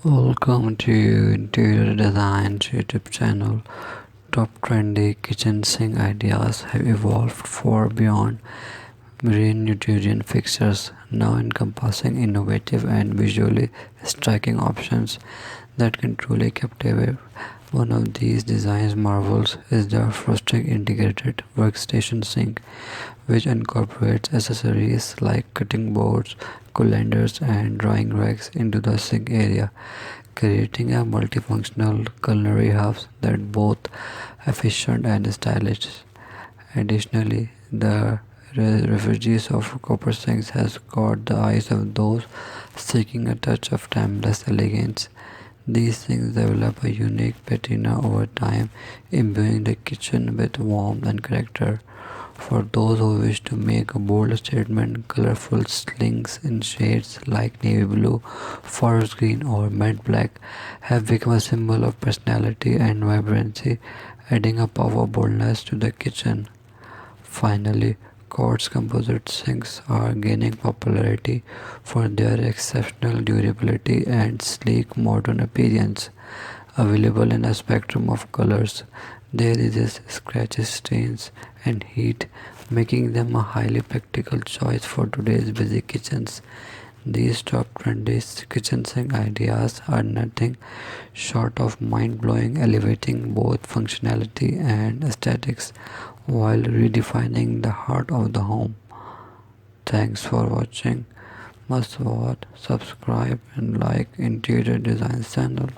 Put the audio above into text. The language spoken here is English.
Welcome to Interior Design's YouTube channel. Top trendy kitchen sink ideas have evolved far beyond mere Newtonian fixtures, now encompassing innovative and visually striking options that can truly captivate. One of these design marvels is the Frosting Integrated Workstation Sink, which incorporates accessories like cutting boards, colanders, and drying racks into the sink area, creating a multifunctional culinary hub that both efficient and stylish. Additionally, the refugees of copper sinks has caught the eyes of those seeking a touch of timeless elegance. These sinks develop a unique patina over time, imbuing the kitchen with warmth and character. For those who wish to make a bold statement, colorful slings in shades like navy blue, forest green, or matte black have become a symbol of personality and vibrancy, adding a powerful boldness to the kitchen. Finally, quartz composite sinks are gaining popularity for their exceptional durability and sleek modern appearance. Available in a spectrum of colors, they resist scratches, stains, and heat, making them a highly practical choice for today's busy kitchens. These top trendy kitchen sink ideas are nothing short of mind blowing, elevating both functionality and aesthetics while redefining the heart of the home. Thanks for watching. Must watch, subscribe, and like Interior Design channel.